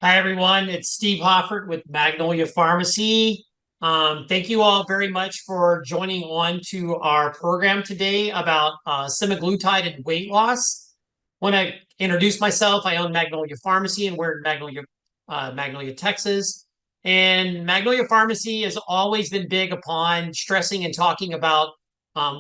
Hi, everyone. It's Steve Hoffert with Magnolia Pharmacy. Thank you all very much for joining on to our program today about semaglutide and weight loss. Want to introduce myself. I own Magnolia Pharmacy and we're in Magnolia, Texas. And Magnolia Pharmacy has always been big upon stressing and talking about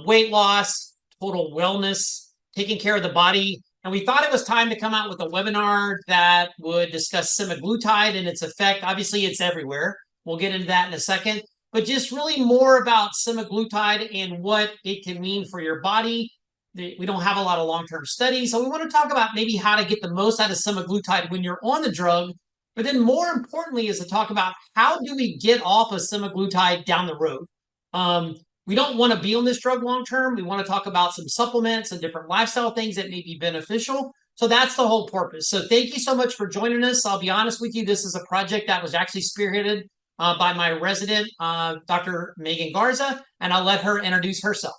weight loss, total wellness, taking care of the body, and we thought it was time to come out with a webinar that would discuss semaglutide and its effect. Obviously, it's everywhere. We'll get into that in a second, but just really more about semaglutide and what it can mean for your body. We don't have a lot of long-term studies, so we want to talk about maybe how to get the most out of semaglutide when you're on the drug. But then more importantly is to talk about how do we get off of semaglutide down the road. Um, we don't want to be on this drug long term. We want to talk about some supplements and different lifestyle things that may be beneficial. So that's the whole purpose. So thank you so much for joining us. I'll be honest with you, this is a project that was actually spearheaded by my resident, Dr. Megan Garza, and I'll let her introduce herself.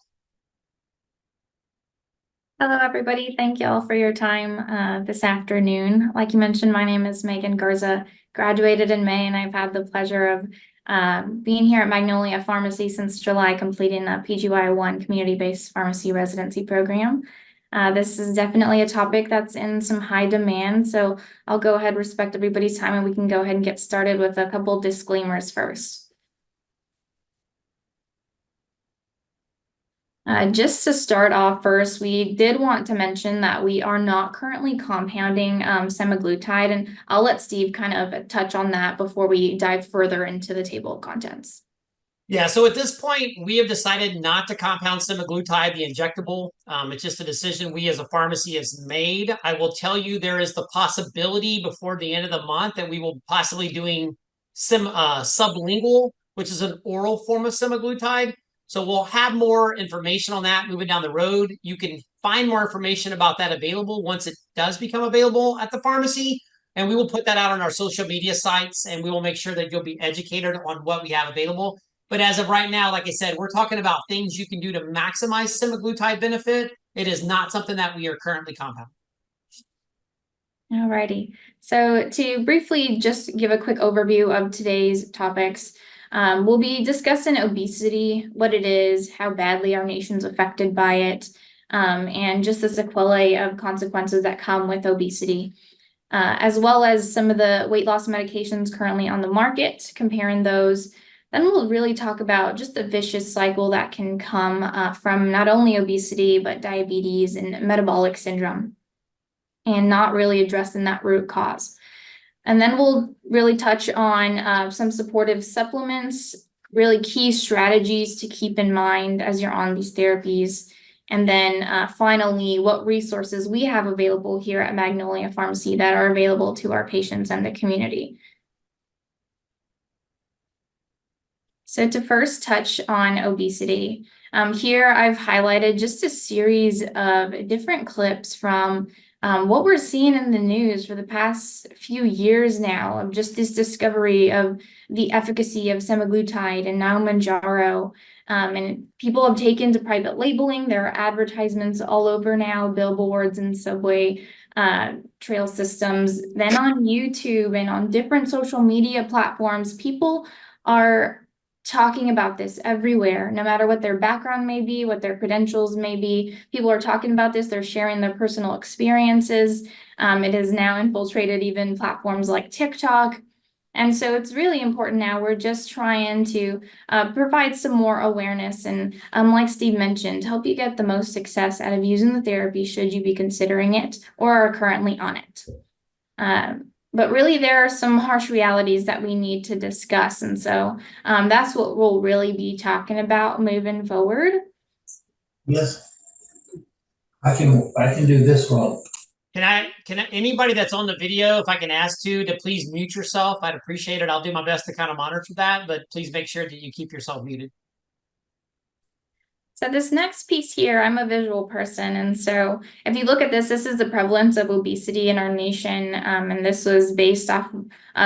Hello, everybody. Thank you all for your time this afternoon. Like you mentioned, my name is Megan Garza, graduated in May, and I've had the pleasure of being here at Magnolia Pharmacy since July, completing a PGY1 community-based pharmacy residency program. This is definitely a topic that's in some high demand, so I'll go ahead, respect everybody's time, and we can go ahead and get started with a couple disclaimers first. Just to start off first, we did want to mention that we are not currently compounding semaglutide, and I'll let Steve kind of touch on that before we dive further into the table of contents. Yeah, so at this point, we have decided not to compound semaglutide, the injectable. It's just a decision we as a pharmacy has made. I will tell you there is the possibility before the end of the month that we will possibly doing sublingual, which is an oral form of semaglutide. So we'll have more information on that moving down the road. You can find more information about that available once it does become available at the pharmacy. And we will put that out on our social media sites and we will make sure that you'll be educated on what we have available. But as of right now, like I said, we're talking about things you can do to maximize semaglutide benefit. It is not something that we are currently compounding. Alrighty. So to briefly just give a quick overview of today's topics, we'll be discussing obesity, what it is, how badly our nation's affected by it, and just the sequelae of consequences that come with obesity, as well as some of the weight loss medications currently on the market, comparing those. Then we'll really talk about just the vicious cycle that can come from not only obesity, but diabetes and metabolic syndrome, and not really addressing that root cause. And then we'll really touch on some supportive supplements, really key strategies to keep in mind as you're on these therapies. And then finally, what resources we have available here at Magnolia Pharmacy that are available to our patients and the community. So to first touch on obesity, here I've highlighted just a series of different clips from what we're seeing in the news for the past few years now of just this discovery of the efficacy of semaglutide and now Manjaro. And people have taken to private labeling. There are advertisements all over now, billboards and subway trail systems. Then on YouTube and on different social media platforms, people are talking about this everywhere, no matter what their background may be, what their credentials may be. People are talking about this, they're sharing their personal experiences. It has now infiltrated even platforms like TikTok. And so it's really important now. We're just trying to provide some more awareness and, like Steve mentioned, help you get the most success out of using the therapy should you be considering it or are currently on it. But really, there are some harsh realities that we need to discuss. And so that's what we'll really be talking about moving forward. Yes, I can do this one. Can anybody that's on the video, if I can ask to please mute yourself, I'd appreciate it. I'll do my best to kind of monitor that, but please make sure that you keep yourself muted. So this next piece here, I'm a visual person. And so if you look at this, this is the prevalence of obesity in our nation. And this was based off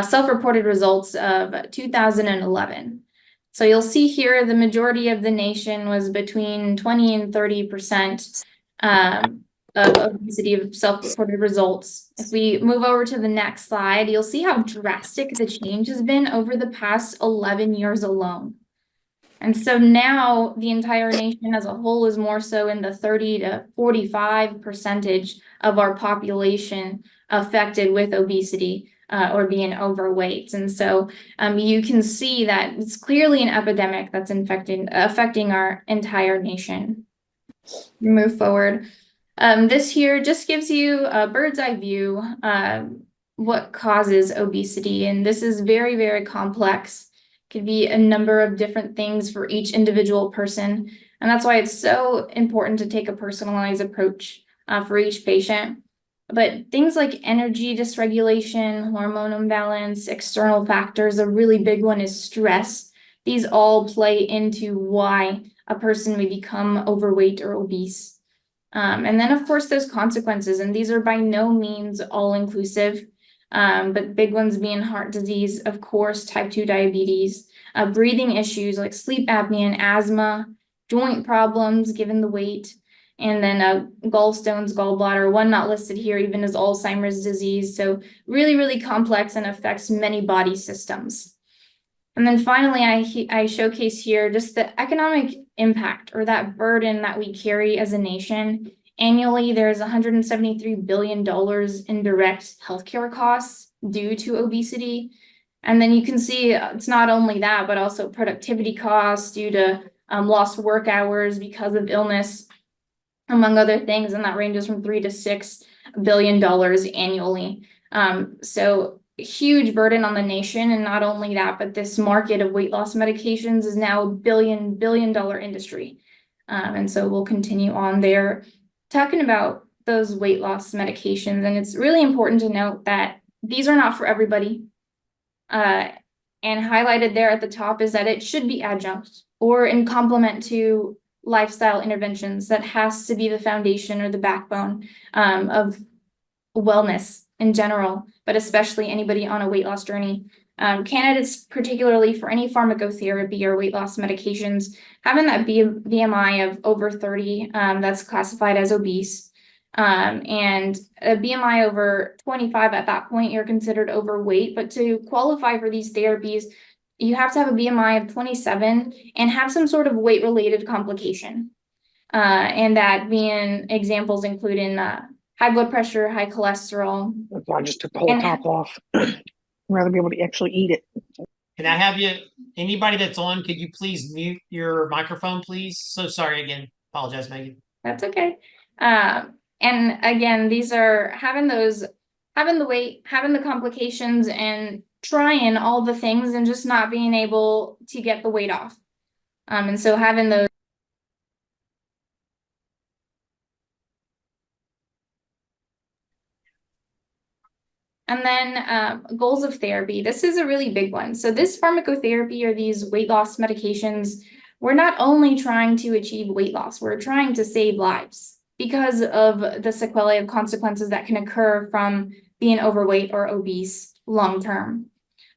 self-reported results of 2011. So you'll see here, the majority of the nation was between 20 and 30%. of obesity of self-reported results. If we move over to the next slide, you'll see how drastic the change has been over the past 11 years alone. And so now the entire nation as a whole is more so in the 30 to 45% of our population affected with obesity or being overweight. And so you can see that it's clearly an epidemic that's affecting our entire nation. Move forward. This here just gives you a bird's eye view what causes obesity, and this is very, very complex. Could be a number of different things for each individual person, and that's why it's so important to take a personalized approach for each patient. But things like energy dysregulation, hormone imbalance, external factors, a really big one is stress. These all play into why a person may become overweight or obese. And then, of course, there's consequences, and these are by no means all-inclusive, but big ones being heart disease, of course, type 2 diabetes, breathing issues like sleep apnea and asthma, joint problems given the weight, and then gallstones, gallbladder, one not listed here even is Alzheimer's disease. So really, really complex and affects many body systems. And then finally, I showcase here just the economic impact or that burden that we carry as a nation. Annually, there's $173 billion in direct healthcare costs due to obesity. And then you can see it's not only that, but also productivity costs due to lost work hours because of illness, among other things. And that ranges from $3 to $6 billion annually. So huge burden on the nation. And not only that, but this market of weight loss medications is now a billion dollar industry. And so we'll continue on there talking about those weight loss medications. And it's really important to note that these are not for everybody. And highlighted there at the top is that it should be adjunct or in complement to lifestyle interventions. That has to be the foundation or the backbone of wellness in general, but especially anybody on a weight loss journey. Candidates, particularly for any pharmacotherapy or weight loss medications, having that BMI of over 30, that's classified as obese. And a BMI over 25 at that point, you're considered overweight. But to qualify for these therapies, you have to have a BMI of 27 and have some sort of weight-related complication. And that being examples including high blood pressure, high cholesterol. I just took the whole top off. I'd rather be able to actually eat it. Can I have you, anybody that's on, could you please mute your microphone, please? So sorry again. Apologize, Megan. That's okay. And again, these are having the weight, having the complications, and trying all the things and just not being able to get the weight off. And so having those. And then goals of therapy. This is a really big one. So this pharmacotherapy or these weight loss medications, we're not only trying to achieve weight loss, we're trying to save lives because of the sequelae of consequences that can occur from being overweight or obese long term.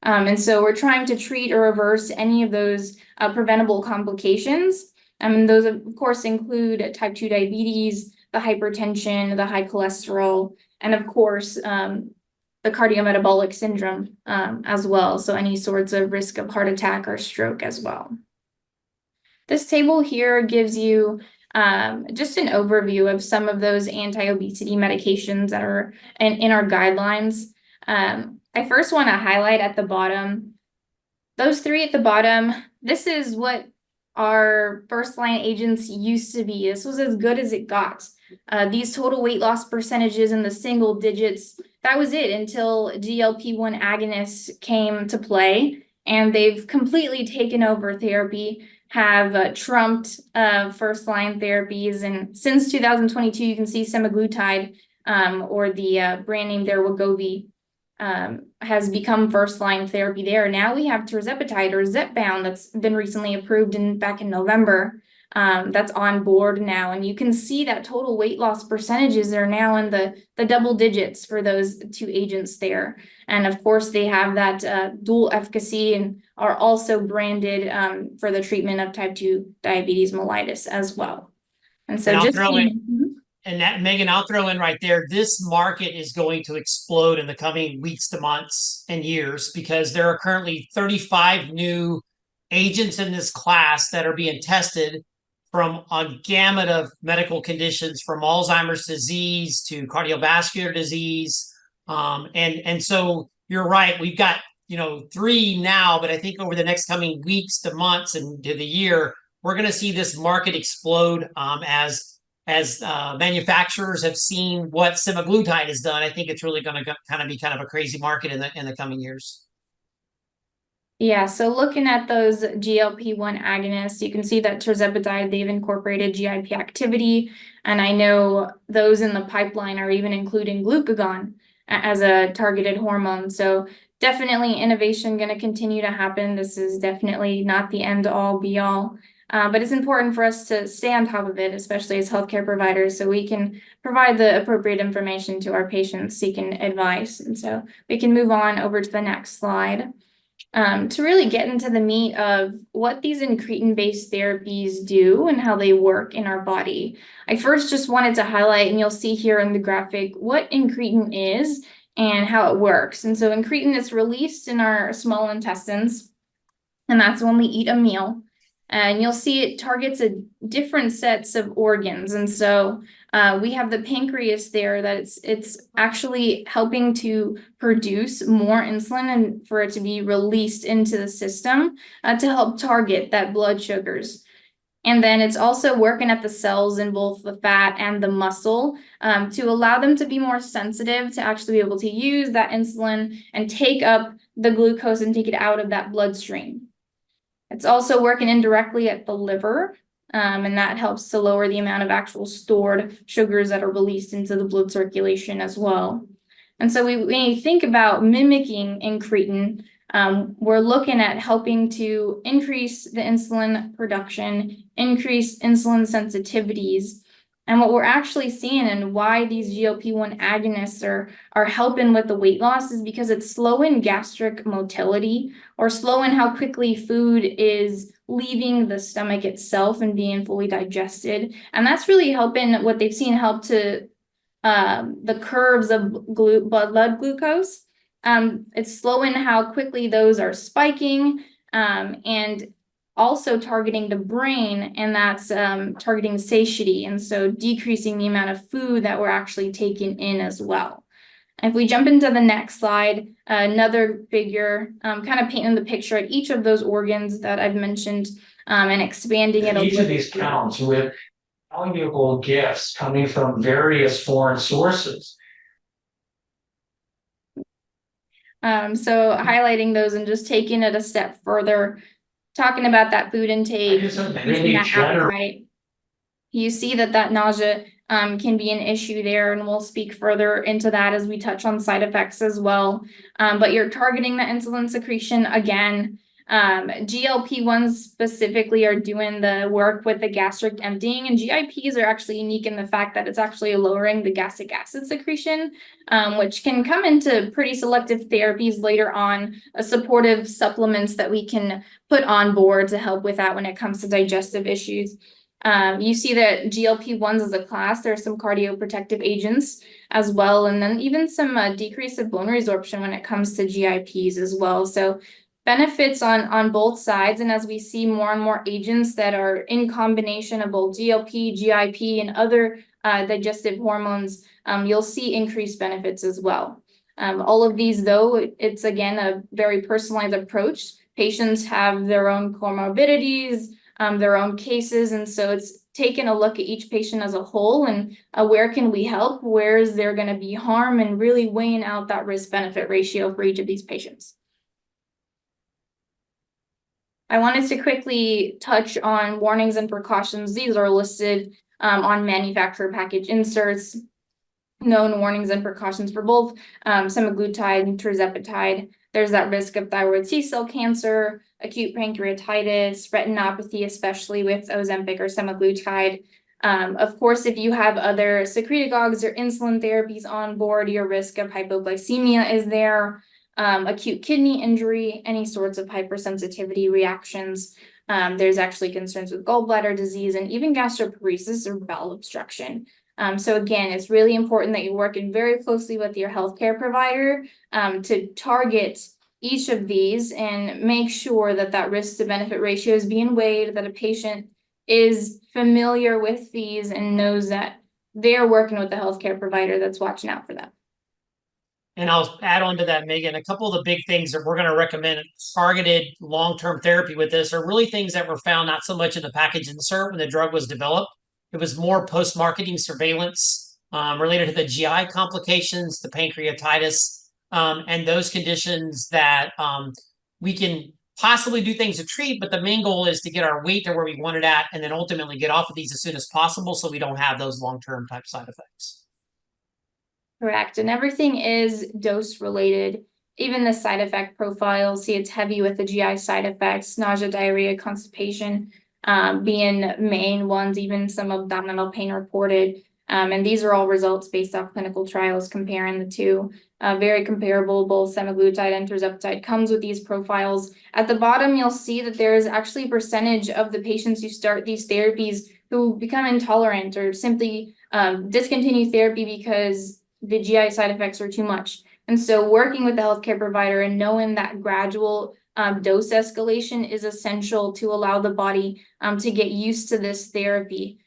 And so we're trying to treat or reverse any of those preventable complications. And those, of course, include type 2 diabetes, the hypertension, the high cholesterol, and of course, the cardiometabolic syndrome as well. So any sorts of risk of heart attack or stroke as well. This table here gives you just an overview of some of those anti-obesity medications that are in our guidelines. I first want to highlight at the bottom, those three at the bottom, this is what our first line agents used to be. This was as good as it got. These total weight loss percentages in the single digits, that was it until GLP-1 agonists came to play, and they've completely taken over therapy, have trumped first-line therapies. And since 2022, you can see semaglutide, or the brand name there, Wegovy, has become first-line therapy there. Now we have tirzepatide or Zepbound that's been recently approved back in November. That's on board now, and you can see that total weight loss percentages are now in the double digits for those two agents there. And of course, they have that dual efficacy and are also branded for the treatment of type 2 diabetes mellitus as well. And so And that, Megan, I'll throw in right there, this market is going to explode in the coming weeks to months and years because there are currently 35 new agents in this class that are being tested from a gamut of medical conditions, from Alzheimer's disease to cardiovascular disease. And so you're right, we've got, 3 now, but I think over the next coming weeks to months and to the year, we're going to see this market explode as manufacturers have seen what semaglutide has done. I think it's really going to kind of be a crazy market in the coming years. Yeah, so looking at those GLP-1 agonists, you can see that tirzepatide, they've incorporated GIP activity, and I know those in the pipeline are even including glucagon as a targeted hormone. So definitely innovation going to continue to happen. This is definitely not the end all be all. But it's important for us to stay on top of it, especially as healthcare providers, so we can provide the appropriate information to our patients seeking advice. And so we can move on over to the next slide. To really get into the meat of what these incretin-based therapies do and how they work in our body. I first just wanted to highlight, and you'll see here in the graphic, what incretin is and how it works. And so incretin is released in our small intestines, and that's when we eat a meal. And you'll see it targets different sets of organs. And so we have the pancreas there that it's actually helping to produce more insulin and for it to be released into the system to help target that blood sugars. And then it's also working at the cells in both the fat and the muscle to allow them to be more sensitive to actually be able to use that insulin and take up the glucose and take it out of that bloodstream. It's also working indirectly at the liver, and that helps to lower the amount of actual stored sugars that are released into the blood circulation as well. And so when you think about mimicking incretin, we're looking at helping to increase the insulin production, increase insulin sensitivities. And what we're actually seeing and why these GLP-1 agonists are helping with the weight loss is because it's slowing gastric motility or slowing how quickly food is leaving the stomach itself and being fully digested. And that's really helping what they've seen help to the curves of blood glucose. It's slowing how quickly those are spiking and also targeting the brain, and that's targeting satiety, and so decreasing the amount of food that we're actually taking in as well. If we jump into the next slide, another figure kind of painting the picture at each of those organs that I've mentioned and expanding it. Each of these counts with valuable gifts coming from various foreign sources. So highlighting those and just taking it a step further, talking about that food intake, that appetite. You see that nausea can be an issue there, and we'll speak further into that as we touch on side effects as well. But you're targeting the insulin secretion again. GLP-1s specifically are doing the work with the gastric emptying, and GIPs are actually unique in the fact that it's actually lowering the gastric acid secretion, which can come into pretty selective therapies later on, supportive supplements that we can put on board to help with that when it comes to digestive issues. You see that GLP-1s as a class, there are some cardioprotective agents as well, and then even some decrease of bone resorption when it comes to GIPs as well. So benefits on both sides, and as we see more and more agents that are in combination of both GLP, GIP, and other digestive hormones, you'll see increased benefits as well. All of these, though, it's again a very personalized approach. Patients have their own comorbidities, their own cases, and so it's taking a look at each patient as a whole and where can we help, where is there going to be harm, and really weighing out that risk-benefit ratio for each of these patients. I wanted to quickly touch on warnings and precautions. These are listed on manufacturer package inserts. Known warnings and precautions for both semaglutide and tirzepatide. There's that risk of thyroid C-cell cancer, acute pancreatitis, retinopathy, especially with Ozempic or semaglutide. Of course, if you have other secretagogues or insulin therapies on board, your risk of hypoglycemia is there. Acute kidney injury, any sorts of hypersensitivity reactions. There's actually concerns with gallbladder disease and even gastroparesis or bowel obstruction. So again, it's really important that you're working very closely with your healthcare provider to target each of these and make sure that that risk to benefit ratio is being weighed, that a patient is familiar with these and knows that they're working with the healthcare provider that's watching out for them. And I'll add on to that, Megan, a couple of the big things that we're going to recommend targeted long-term therapy with this are really things that were found not so much in the package insert when the drug was developed. It was more post-marketing surveillance related to the GI complications, the pancreatitis, and those conditions that we can possibly do things to treat, but the main goal is to get our weight to where we want it at and then ultimately get off of these as soon as possible so we don't have those long-term type side effects. Correct. And everything is dose related. Even the side effect profile, see it's heavy with the GI side effects, nausea, diarrhea, constipation, being main ones, even some abdominal pain reported. And these are all results based off clinical trials comparing the two. Very comparable, both semaglutide and tirzepatide comes with these profiles. At the bottom, you'll see that there is actually a percentage of the patients who start these therapies who become intolerant or simply discontinue therapy because the GI side effects are too much. And so working with the healthcare provider and knowing that gradual dose escalation is essential to allow the body to get used to this therapy.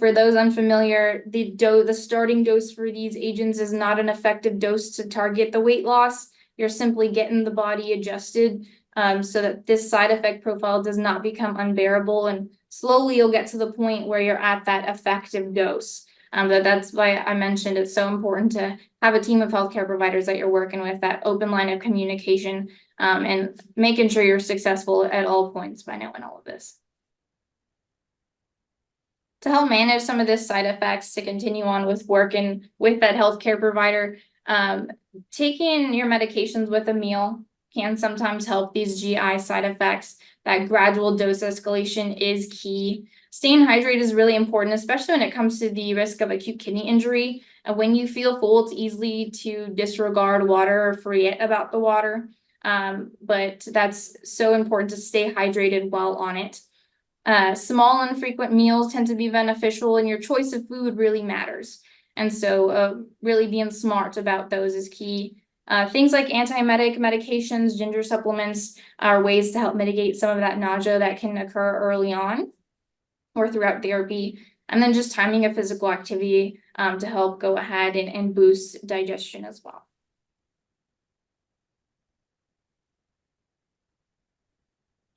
For those unfamiliar, the starting dose for these agents is not an effective dose to target the weight loss. You're simply getting the body adjusted so that this side effect profile does not become unbearable, and slowly you'll get to the point where you're at that effective dose. That's why I mentioned it's so important to have a team of healthcare providers that you're working with, that open line of communication, and making sure you're successful at all points by knowing all of this. To help manage some of this side effects, to continue on with working with that healthcare provider, taking your medications with a meal can sometimes help these GI side effects. That gradual dose escalation is key. Staying hydrated is really important, especially when it comes to the risk of acute kidney injury. And when you feel full, it's easy to disregard water or forget about the water. But that's so important to stay hydrated while on it. Small and frequent meals tend to be beneficial, and your choice of food really matters. And so really being smart about those is key. Things like antiemetic medications, ginger supplements are ways to help mitigate some of that nausea that can occur early on or throughout therapy. And then just timing of physical activity to help go ahead and boost digestion as well.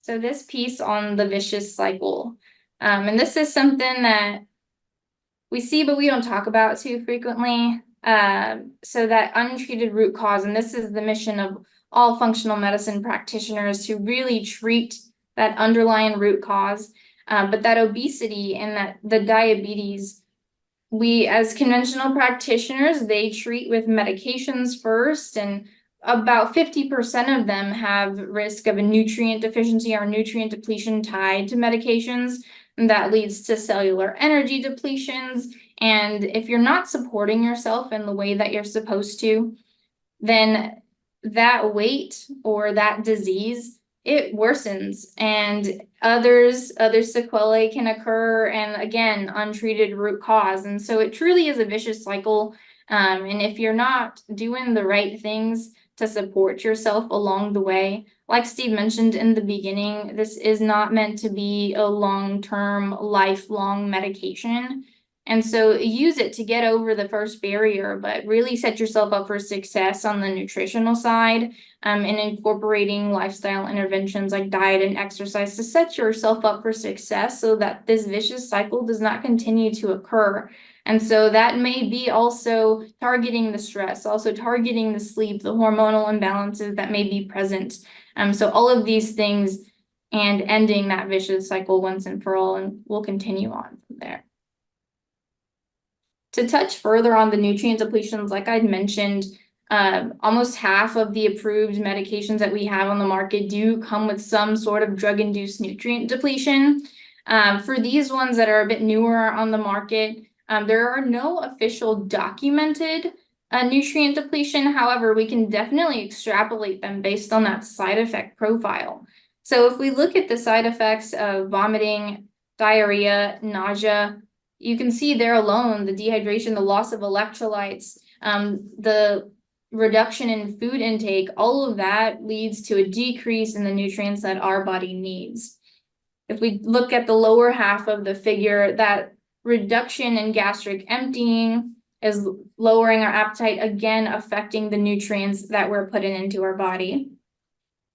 So this piece on the vicious cycle, and this is something that we see, but we don't talk about too frequently. So that untreated root cause, and this is the mission of all functional medicine practitioners, to really treat that underlying root cause. But that obesity and that the diabetes, we as conventional practitioners, they treat with medications first, and about 50% of them have risk of a nutrient deficiency or nutrient depletion tied to medications. And that leads to cellular energy depletions. And if you're not supporting yourself in the way that you're supposed to, then that weight or that disease, it worsens, and other sequelae can occur, and again, untreated root cause. And so it truly is a vicious cycle. And if you're not doing the right things to support yourself along the way, like Steve mentioned in the beginning, this is not meant to be a long-term, lifelong medication. And so use it to get over the first barrier, but really set yourself up for success on the nutritional side, and incorporating lifestyle interventions like diet and exercise to set yourself up for success so that this vicious cycle does not continue to occur. And so that may be also targeting the stress, also targeting the sleep, the hormonal imbalances that may be present. So all of these things, and ending that vicious cycle once and for all, and we'll continue on from there. To touch further on the nutrient depletions, like I'd mentioned, almost half of the approved medications that we have on the market do come with some sort of drug-induced nutrient depletion. For these ones that are a bit newer on the market, there are no official documented nutrient depletion. However, we can definitely extrapolate them based on that side effect profile. So if we look at the side effects of vomiting, diarrhea, nausea, you can see there alone, the dehydration, the loss of electrolytes, the reduction in food intake, all of that leads to a decrease in the nutrients that our body needs. If we look at the lower half of the figure, that reduction in gastric emptying is lowering our appetite, again, affecting the nutrients that we're putting into our body.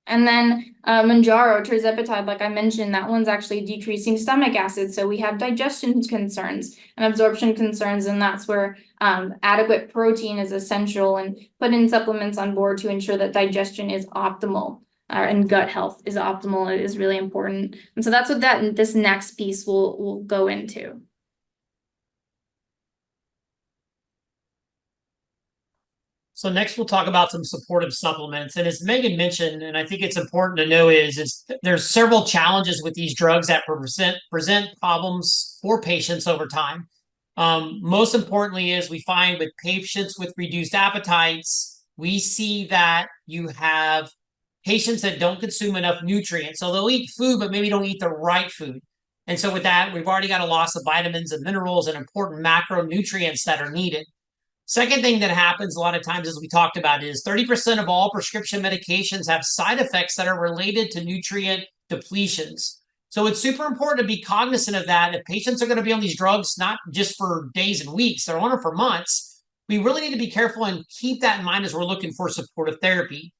And then Mounjaro, tirzepatide, like I mentioned, that one's actually decreasing stomach acid. So we have digestion concerns and absorption concerns, and that's where adequate protein is essential, and putting supplements on board to ensure that digestion is optimal and gut health is optimal is really important. And so that's what this next piece will go into. So next we'll talk about some supportive supplements. And as Megan mentioned, and I think it's important to know is there's several challenges with these drugs that present problems for patients over time. Most importantly is we find with patients with reduced appetites, we see that you have patients that don't consume enough nutrients. So they'll eat food, but maybe don't eat the right food. And so with that, we've already got a loss of vitamins and minerals and important macronutrients that are needed. Second thing that happens a lot of times, as we talked about, is 30% of all prescription medications have side effects that are related to nutrient depletions. So it's super important to be cognizant of that. If patients are going to be on these drugs, not just for days and weeks, they're on them for months, we really need to be careful and keep that in mind as we're looking for supportive therapy.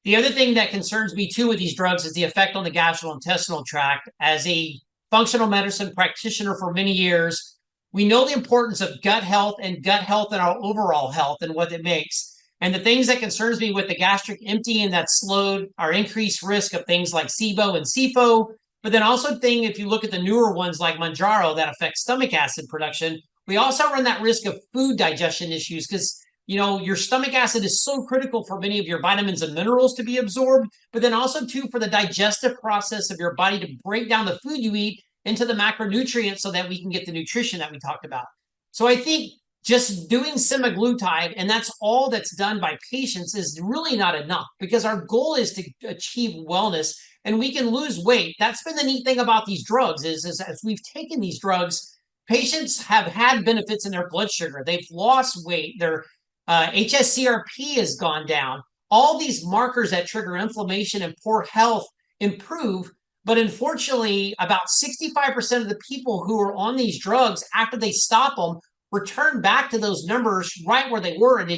The other thing that concerns me too with these drugs is the effect on the gastrointestinal tract. As a functional medicine practitioner for many years, we know the importance of gut health and our overall health and what it makes. And the things that concerns me with the gastric emptying that slowed our increased risk of things like SIBO and SIFO, but then also if you look at the newer ones like Mounjaro that affect stomach acid production, we also run that risk of food digestion issues because your stomach acid is so critical for many of your vitamins and minerals to be absorbed, but then also too for the digestive process of your body to break down the food you eat into the macronutrients so that we can get the nutrition that we talked about. So I think just doing semaglutide, and that's all that's done by patients, is really not enough because our goal is to achieve wellness and we can lose weight. That's been the neat thing about these drugs is as we've taken these drugs, patients have had benefits in their blood sugar. They've lost weight. Their HSCRP has gone down. All these markers that trigger inflammation and poor health improve. But unfortunately, about 65% of the people who are on these drugs, after they stop them, return back to those numbers right where they were, and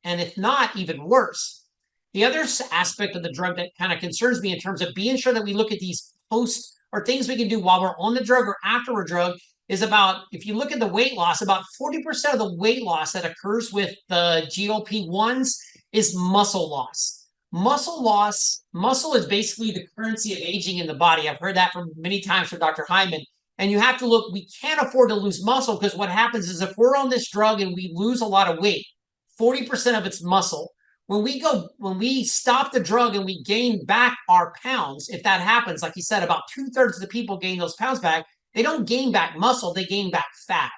if not, even worse. The other aspect of the drug that kind of concerns me in terms of being sure that we look at these post or things we can do while we're on the drug or after a drug is about, if you look at the weight loss, about 40% of the weight loss that occurs with the GLP-1s is muscle loss. Muscle is basically the currency of aging in the body. I've heard that from many times from Dr. Hyman. And you have to look, we can't afford to lose muscle because what happens is if we're on this drug and we lose a lot of weight, 40% of it's muscle. When we stop the drug and we gain back our pounds, if that happens, like you said, about 2/3 of the people gain those pounds back, they don't gain back muscle, they gain back fat.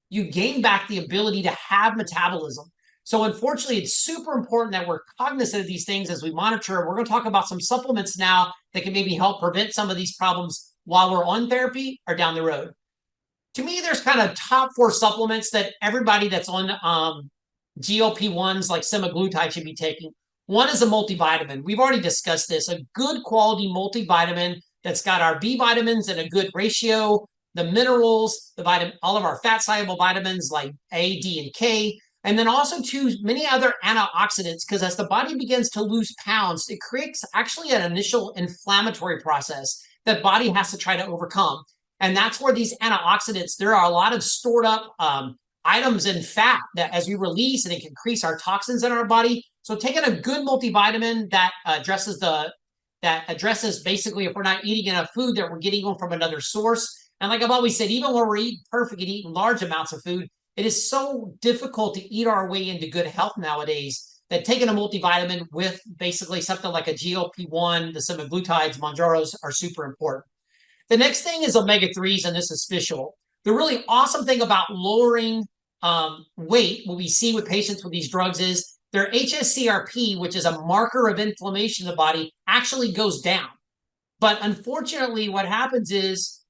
You gain back the ability to have metabolism. So unfortunately, it's super important that we're cognizant of these things as we monitor. We're going to talk about some supplements now that can maybe help prevent some of these problems while we're on therapy or down the road. To me, there's kind of top 4 supplements that everybody that's on GLP-1s like semaglutide should be taking. One is a multivitamin. We've already discussed this. A good quality multivitamin that's got our B vitamins in a good ratio, the minerals, all of our fat-soluble vitamins like A, D, and K, and then also too many other antioxidants, because as the body begins to lose pounds, it creates actually an initial inflammatory process that body has to try to overcome. And that's where these antioxidants, there are a lot of stored up items in fat that as we release, and it can increase our toxins in our body. So taking a good multivitamin that addresses basically if we're not eating enough food, that we're getting them from another source. And like I've always said, even when we're eating perfect and eating large amounts of food, it is so difficult to eat our way into good health nowadays that taking a multivitamin with basically something like a GLP-1, the semaglutides, Mounjaros are super important. The next thing is omega-3s, and this is special. The really awesome thing about lowering weight, what we see with patients with these drugs is their HSCRP, which is a marker of inflammation in the body, actually goes down. But unfortunately, what happens is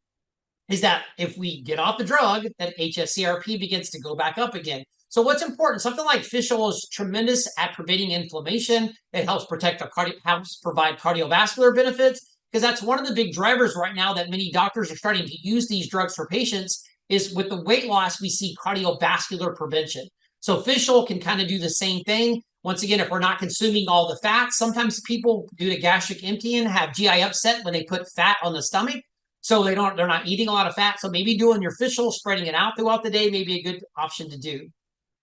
is that if we get off the drug, that HSCRP begins to go back up again. So what's important? Something like fish oil is tremendous at preventing inflammation. It helps protect helps provide cardiovascular benefits, because that's one of the big drivers right now that many doctors are starting to use these drugs for patients. Is with the weight loss, we see cardiovascular prevention. So fish oil can kind of do the same thing. Once again, if we're not consuming all the fats, sometimes people, due to gastric emptying, have GI upset when they put fat on the stomach. So they're not eating a lot of fat. So maybe doing your fish oil, spreading it out throughout the day, may be a good option to do.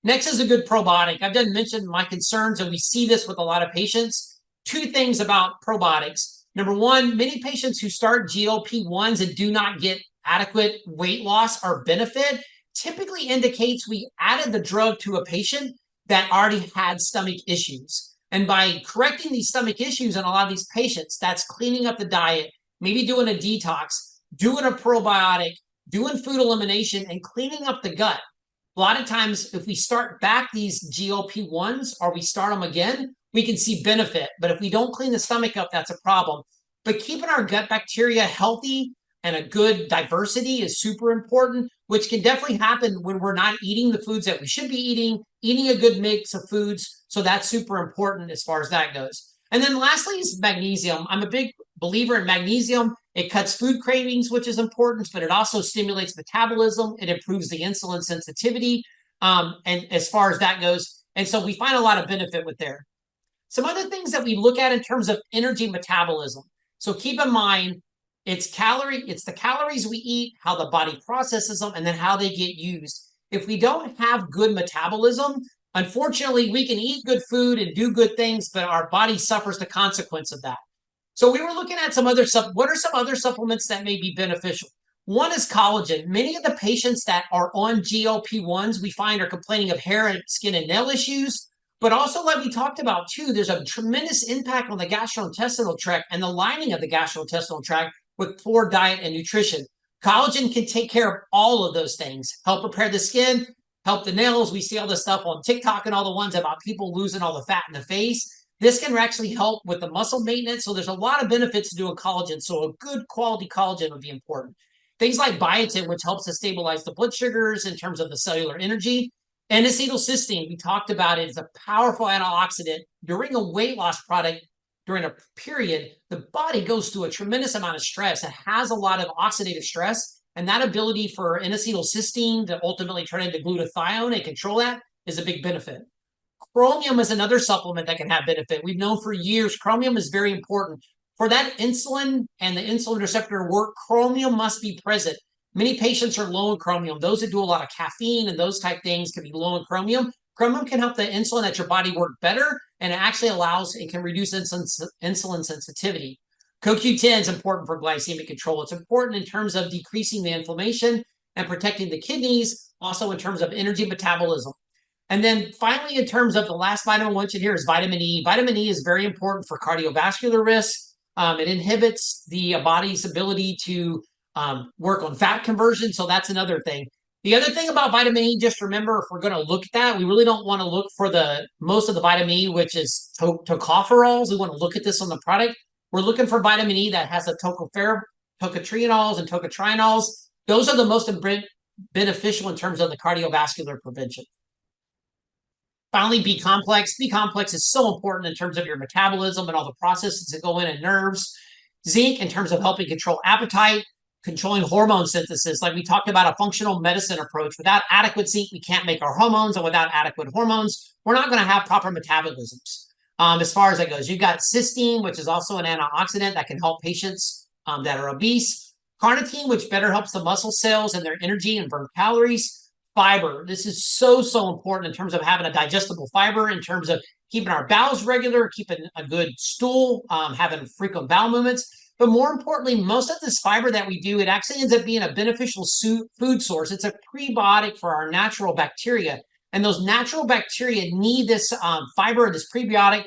Next is a good probiotic. I've done mention my concerns, and we see this with a lot of patients. Two things about probiotics. Number one, many patients who start GLP-1s and do not get adequate weight loss or benefit typically indicates we added the drug to a patient that already had stomach issues. And by correcting these stomach issues in a lot of these patients, that's cleaning up the diet, maybe doing a detox, doing a probiotic, doing food elimination, and cleaning up the gut. A lot of times, if we start back these GLP-1s or we start them again, we can see benefit. But if we don't clean the stomach up, that's a problem. But keeping our gut bacteria healthy and a good diversity is super important, which can definitely happen when we're not eating the foods that we should be eating a good mix of foods. So that's super important as far as that goes. And then lastly is magnesium. I'm a big believer in magnesium. It cuts food cravings, which is important, but it also stimulates metabolism. It improves the insulin sensitivity, and as far as that goes. And so we find a lot of benefit with there. Some other things that we look at in terms of energy metabolism. So keep in mind, it's the calories we eat, how the body processes them, and then how they get used. If we don't have good metabolism, unfortunately, we can eat good food and do good things, but our body suffers the consequence of that. So we were looking at what are some other supplements that may be beneficial? One is collagen. Many of the patients that are on GLP-1s, we find, are complaining of hair and skin and nail issues. But also, like we talked about too, there's a tremendous impact on the gastrointestinal tract and the lining of the gastrointestinal tract with poor diet and nutrition. Collagen can take care of all of those things, help repair the skin, help the nails. We see all this stuff on TikTok and all the ones about people losing all the fat in the face. This can actually help with the muscle maintenance. So there's a lot of benefits to doing collagen. So a good quality collagen would be important. Things like biotin, which helps to stabilize the blood sugars in terms of the cellular energy. N-acetylcysteine, we talked about it, is a powerful antioxidant. During a weight loss product, during a period, the body goes through a tremendous amount of stress. It has a lot of oxidative stress, and that ability for N-acetylcysteine to ultimately turn into glutathione and control that is a big benefit. Chromium is another supplement that can have benefit. We've known for years chromium is very important. For that insulin and the insulin receptor to work, chromium must be present. Many patients are low in chromium. Those that do a lot of caffeine and those type things can be low in chromium. Chromium can help the insulin at your body work better, and it actually can reduce insulin sensitivity. CoQ10 is important for glycemic control. It's important in terms of decreasing the inflammation and protecting the kidneys, also in terms of energy metabolism. And then finally, in terms of the last vitamin I want you to hear is vitamin E. Vitamin E is very important for cardiovascular risk. It inhibits the body's ability to work on fat conversion. So that's another thing. The other thing about vitamin E, just remember, if we're going to look at that, we really don't want to look for most of the vitamin E, which is tocopherols. We want to look at this on the product. We're looking for vitamin E that has the tocotrienols and tocotrienols. Those are the most beneficial in terms of the cardiovascular prevention. Finally, B complex. B complex is so important in terms of your metabolism and all the processes that go in and nerves. Zinc in terms of helping control appetite, controlling hormone synthesis. Like we talked about a functional medicine approach. Without adequate zinc, we can't make our hormones, and without adequate hormones, we're not going to have proper metabolisms. As far as that goes, you've got cysteine, which is also an antioxidant that can help patients that are obese. Carnitine, which better helps the muscle cells and their energy and burn calories. Fiber. This is so important in terms of having a digestible fiber, in terms of keeping our bowels regular, keeping a good stool, having frequent bowel movements. But more importantly, most of this fiber that we do, it actually ends up being a beneficial food source. It's a prebiotic for our natural bacteria. And those natural bacteria need this fiber, this prebiotic,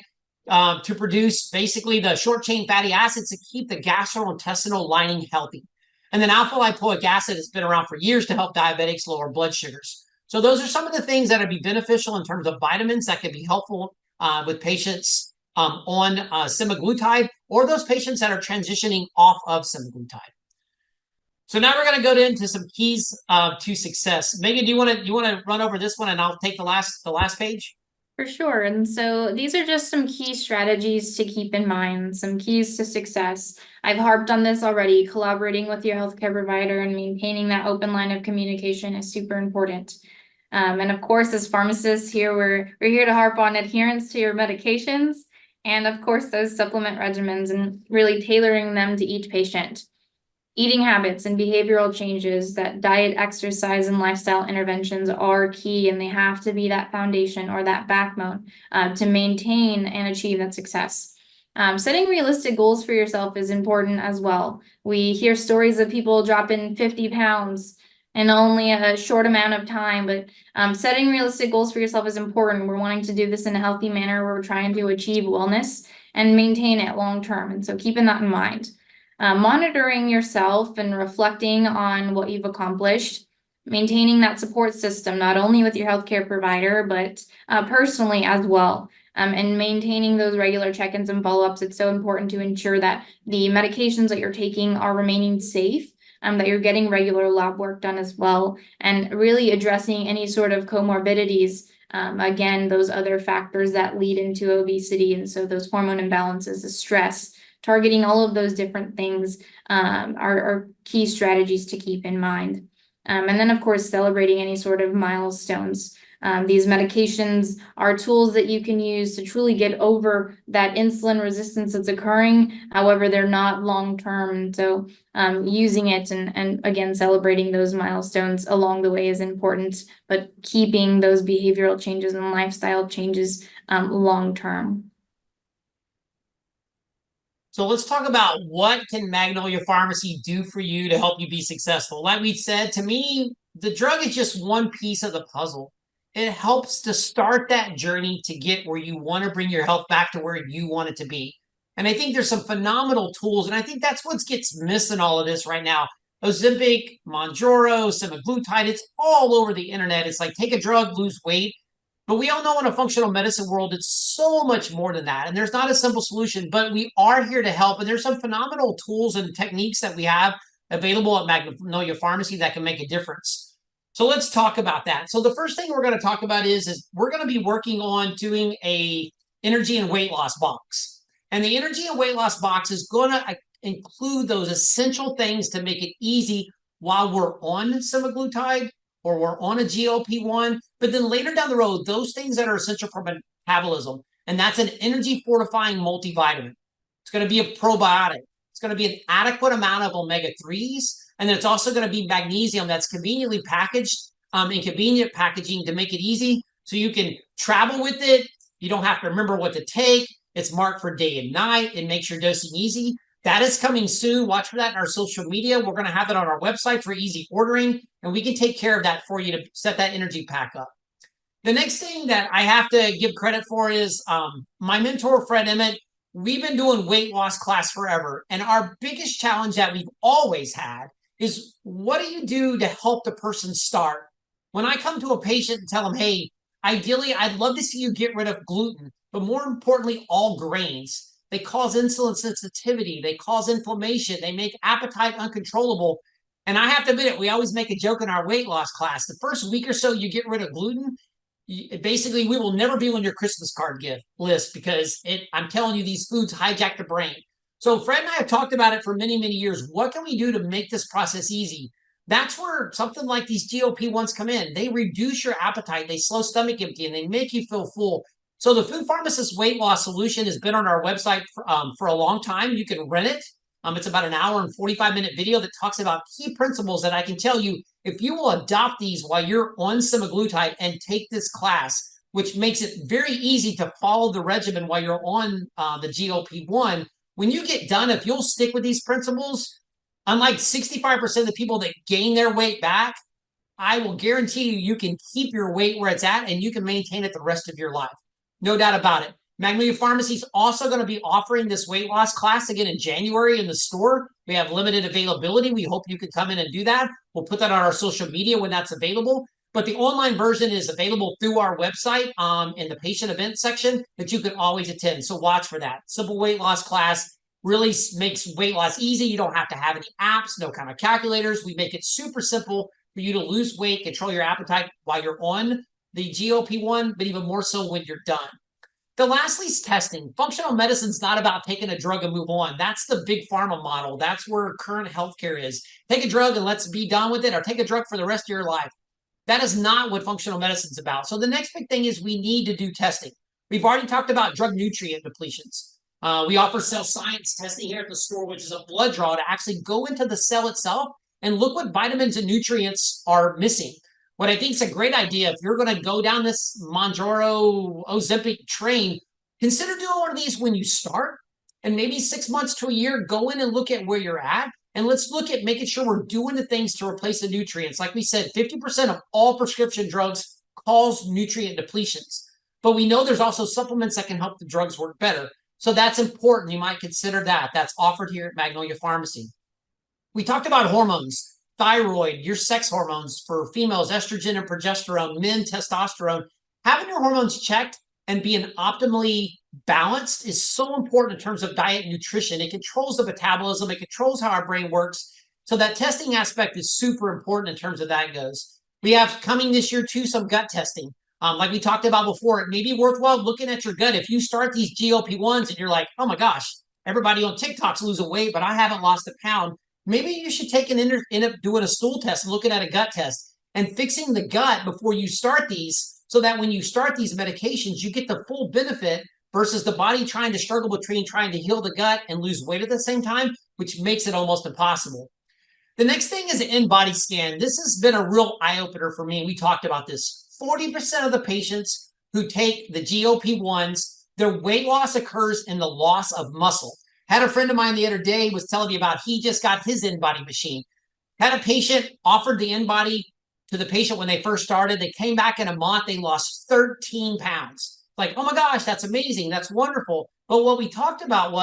to produce basically the short chain fatty acids to keep the gastrointestinal lining healthy. And then alpha lipoic acid has been around for years to help diabetics lower blood sugars. So those are some of the things that would be beneficial in terms of vitamins that can be helpful with patients on semaglutide, or those patients that are transitioning off of semaglutide. So now we're going to go into some keys to success. Megan, do you want to run over this one, and I'll take the last page? For sure. And so these are just some key strategies to keep in mind, some keys to success. I've harped on this already. Collaborating with your healthcare provider and maintaining that open line of communication is super important. And of course, as pharmacists here, we're here to harp on adherence to your medications and of course those supplement regimens and really tailoring them to each patient. Eating habits and behavioral changes, that diet, exercise, and lifestyle interventions are key, and they have to be that foundation or that backbone to maintain and achieve that success. Setting realistic goals for yourself is important as well. We hear stories of people dropping 50 pounds in only a short amount of time, but setting realistic goals for yourself is important. We're wanting to do this in a healthy manner where we're trying to achieve wellness and maintain it long term, and so keeping that in mind. Monitoring yourself and reflecting on what you've accomplished, maintaining that support system, not only with your healthcare provider, but personally as well. And maintaining those regular check-ins and follow-ups. It's so important to ensure that the medications that you're taking are remaining safe, that you're getting regular lab work done as well, and really addressing any sort of comorbidities. Again, those other factors that lead into obesity, and so those hormone imbalances, the stress, targeting all of those different things are key strategies to keep in mind. And then, of course, celebrating any sort of milestones. These medications are tools that you can use to truly get over that insulin resistance that's occurring. However, they're not long-term. So using it and again, celebrating those milestones along the way is important, but keeping those behavioral changes and lifestyle changes long-term. So let's talk about what can Magnolia Pharmacy do for you to help you be successful. Like we said, to me, the drug is just one piece of the puzzle. It helps to start that journey to get where you want to bring your health back to where you want it to be. And I think there's some phenomenal tools, and I think that's what gets missed in all of this right now. Ozempic, Mounjaro, Semaglutide, it's all over the internet. It's like take a drug, lose weight. But we all know in a functional medicine world, it's so much more than that. And there's not a simple solution, but we are here to help. And there's some phenomenal tools and techniques that we have available at Magnolia Pharmacy that can make a difference. So let's talk about that. So the first thing we're going to talk about is we're going to be working on doing a energy and weight loss box. And the energy and weight loss box is going to include those essential things to make it easy while we're on semaglutide or we're on a GLP-1, but then later down the road, those things that are essential for metabolism, and that's an energy fortifying multivitamin. It's going to be a probiotic. It's going to be an adequate amount of omega-3s, and then it's also going to be magnesium that's conveniently packaged in convenient packaging to make it easy so you can travel with it. You don't have to remember what to take. It's marked for day and night. It makes your dosing easy. That is coming soon. Watch for that in our social media. We're going to have it on our website for easy ordering, and we can take care of that for you to set that energy pack up. The next thing that I have to give credit for is my mentor, Fred Emmett. We've been doing weight loss class forever, and our biggest challenge that we've always had is what do you do to help the person start? When I come to a patient and tell them, hey, ideally, I'd love to see you get rid of gluten, but more importantly, all grains. They cause insulin sensitivity. They cause inflammation. They make appetite uncontrollable. And I have to admit it, we always make a joke in our weight loss class. The first week or so you get rid of gluten, basically we will never be on your Christmas card gift list because I'm telling you, these foods hijack the brain. So Fred and I have talked about it for many, many years. What can we do to make this process easy? That's where something like these GLP-1s come in. They reduce your appetite. They slow stomach empty, and they make you feel full. So the Food Pharmacist Weight Loss Solution has been on our website for a long time. You can rent it. It's about an hour and 45-minute video that talks about key principles that I can tell you, if you will adopt these while you're on semaglutide and take this class, which makes it very easy to follow the regimen while you're on the GLP-1, when you get done, if you'll stick with these principles, unlike 65% of the people that gain their weight back, I will guarantee you can keep your weight where it's at and you can maintain it the rest of your life. No doubt about it. Magnolia Pharmacy is also going to be offering this weight loss class again in January in the store. We have limited availability. We hope you can come in and do that. We'll put that on our social media when that's available. But the online version is available through our website in the patient event section that you can always attend. So watch for that. Simple weight loss class. really makes weight loss easy. You don't have to have any apps, no kind of calculators. We make it super simple for you to lose weight, control your appetite while you're on the GLP-1, but even more so when you're done. The lastly is testing. Functional medicine is not about taking a drug and move on. That's the big pharma model. That's where current healthcare is. Take a drug and let's be done with it, or take a drug for the rest of your life. That is not what functional medicine is about. So the next big thing is we need to do testing. We've already talked about drug nutrient depletions. We offer cell science testing here at the store, which is a blood draw to actually go into the cell itself and look what vitamins and nutrients are missing. What I think is a great idea, if you're going to go down this Mounjaro Ozempic train, consider doing one of these when you start, and maybe 6 months to a year, go in and look at where you're at. And let's look at making sure we're doing the things to replace the nutrients. Like we said, 50% of all prescription drugs cause nutrient depletions. But we know there's also supplements that can help the drugs work better. So that's important. You might consider that. That's offered here at Magnolia Pharmacy. We talked about hormones, thyroid, your sex hormones for females, estrogen and progesterone, men, testosterone. Having your hormones checked and being optimally balanced is so important in terms of diet and nutrition. It controls the metabolism. It controls how our brain works. So that testing aspect is super important in terms of that goes. We have coming this year too some gut testing. Like we talked about before, it may be worthwhile looking at your gut. If you start these GLP-1s and you're like, oh my gosh, everybody on TikTok's losing weight, but I haven't lost a pound. Maybe you should take and end up doing a stool test and looking at a gut test and fixing the gut before you start these, so that when you start these medications, you get the full benefit versus the body trying to struggle between trying to heal the gut and lose weight at the same time, which makes it almost impossible. The next thing is an in-body scan. This has been a real eye-opener for me. We talked about this. 40% of the patients who take the GLP-1s, their weight loss occurs in the loss of muscle. Had a friend of mine the other day was telling me about he just got his in-body machine. Had a patient, offered the in-body to the patient when they first started. They came back in a month, they lost 13 pounds. Like, oh my gosh, that's amazing. That's wonderful. But what we talked about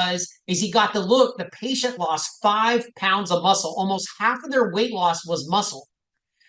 is he got the look, the patient lost 5 pounds of muscle. Almost half of their weight loss was muscle.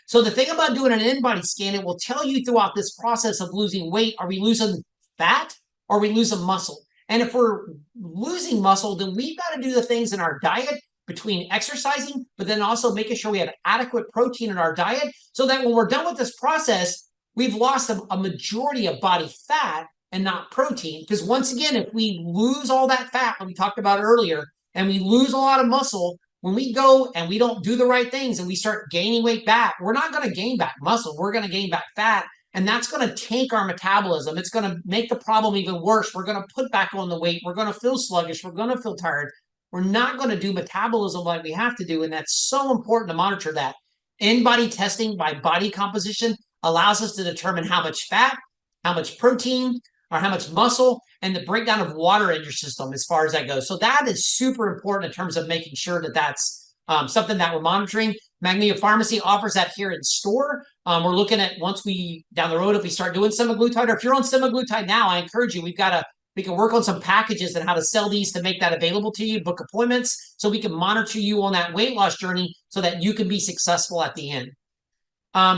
So the thing about doing an in-body scan, it will tell you throughout this process of losing weight, are we losing fat or are we losing muscle? And if we're losing muscle, then we've got to do the things in our diet between exercising, but then also making sure we have adequate protein in our diet so that when we're done with this process, we've lost a majority of body fat and not protein. Because once again, if we lose all that fat, like we talked about earlier, and we lose a lot of muscle, when we go and we don't do the right things and we start gaining weight back, we're not going to gain back muscle. We're going to gain back fat. And that's going to tank our metabolism. It's going to make the problem even worse. We're going to put back on the weight. We're going to feel sluggish. We're going to feel tired. We're not going to do metabolism like we have to do. And that's so important to monitor that. In-body testing by body composition allows us to determine how much fat, how much protein, or how much muscle, and the breakdown of water in your system as far as that goes. So that is super important in terms of making sure that that's something that we're monitoring. Magnolia Pharmacy offers that here in store. We're looking at once we, down the road, if we start doing semaglutide, or if you're on semaglutide now, I encourage you, we can work on some packages and how to sell these to make that available to you, book appointments, so we can monitor you on that weight loss journey so that you can be successful at the end.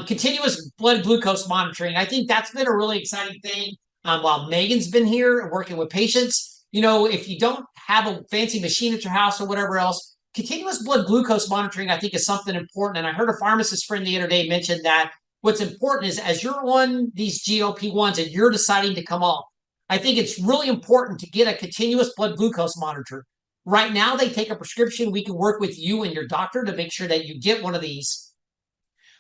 Continuous blood glucose monitoring. I think that's been a really exciting thing. While Megan's been here working with patients, you know, if you don't have a fancy machine at your house or whatever else, continuous blood glucose monitoring, I think, is something important. And I heard a pharmacist friend the other day mention that what's important is as you're on these GLP-1s and you're deciding to come off, I think it's really important to get a continuous blood glucose monitor. Right now, they take a prescription. We can work with you and your doctor to make sure that you get one of these.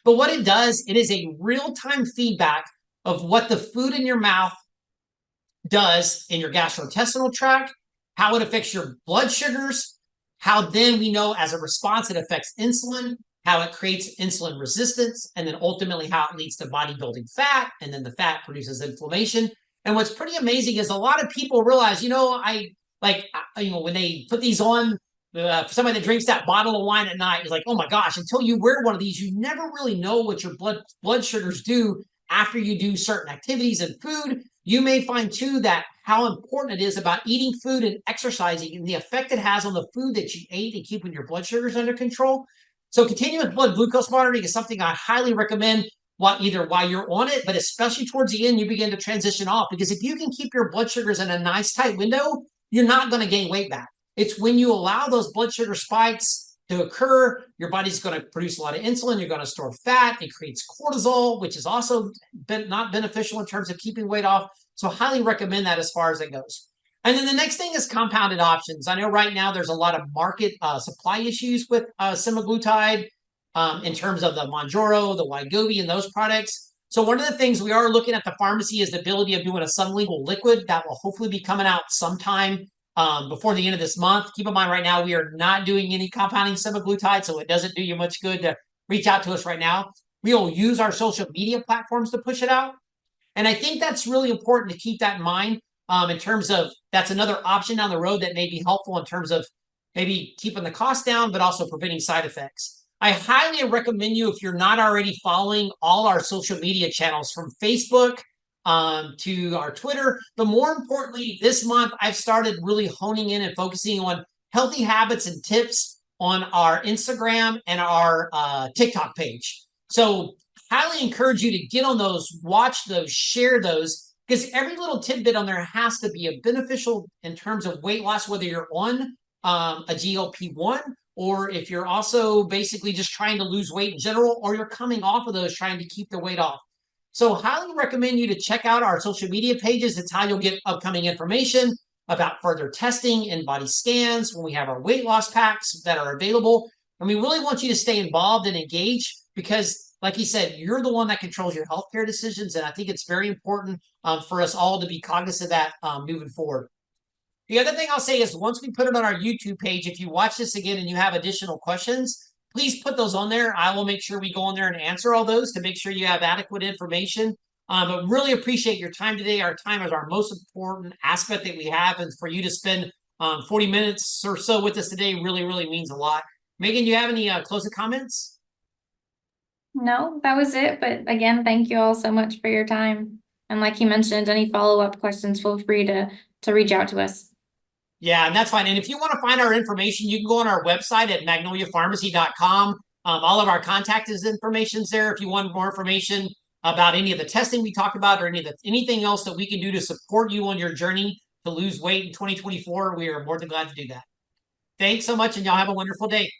But what it does, it is a real-time feedback of what the food in your mouth does in your gastrointestinal tract, how it affects your blood sugars, how then we know as a response it affects insulin, how it creates insulin resistance, and then ultimately how it leads to bodybuilding fat, and then the fat produces inflammation. And what's pretty amazing is a lot of people realize, when they put these on, somebody that drinks that bottle of wine at night is like, oh my gosh, until you wear one of these, you never really know what your blood sugars do after you do certain activities and food. You may find too that how important it is about eating food and exercising and the effect it has on the food that you ate and keeping your blood sugars under control. So continuous blood glucose monitoring is something I highly recommend either while you're on it, but especially towards the end, you begin to transition off. Because if you can keep your blood sugars in a nice tight window, you're not going to gain weight back. It's when you allow those blood sugar spikes to occur, your body's going to produce a lot of insulin. You're going to store fat. It creates cortisol, which is also not beneficial in terms of keeping weight off. So highly recommend that as far as it goes. And then the next thing is compounded options. I know right now there's a lot of market supply issues with semaglutide in terms of the Mounjaro, the Wegovy, and those products. So one of the things we are looking at the pharmacy is the ability of doing a sublingual liquid that will hopefully be coming out sometime before the end of this month. Keep in mind right now, we are not doing any compounding semaglutide, so it doesn't do you much good to reach out to us right now. We will use our social media platforms to push it out. And I think that's really important to keep that in mind in terms of that's another option down the road that may be helpful in terms of maybe keeping the cost down, but also preventing side effects. I highly recommend you, if you're not already following all our social media channels from Facebook to our Twitter, but more importantly, this month, I've started really honing in and focusing on healthy habits and tips on our Instagram and our TikTok page. So highly encourage you to get on those, watch those, share those, because every little tidbit on there has to be a beneficial in terms of weight loss, whether you're on a GLP-1 or if you're also basically just trying to lose weight in general, or you're coming off of those trying to keep the weight off. So highly recommend you to check out our social media pages. It's how you'll get upcoming information about further testing and body scans when we have our weight loss packs that are available. And we really want you to stay involved and engaged because, like he said, you're the one that controls your healthcare decisions. And I think it's very important for us all to be cognizant of that moving forward. The other thing I'll say is once we put it on our YouTube page, if you watch this again and you have additional questions, please put those on there. I will make sure we go on there and answer all those to make sure you have adequate information. But really appreciate your time today. Our time is our most important aspect that we have. And for you to spend 40 minutes or so with us today really, really means a lot. Megan, do you have any closing comments? No, that was it. But again, thank you all so much for your time. And like you mentioned, any follow-up questions, feel free to reach out to us. Yeah, and that's fine. And if you want to find our information, you can go on our website at magnoliapharmacy.com. All of our contact information is there. If you want more information about any of the testing we talked about or anything else that we can do to support you on your journey to lose weight in 2024, we are more than glad to do that. Thanks so much, and y'all have a wonderful day.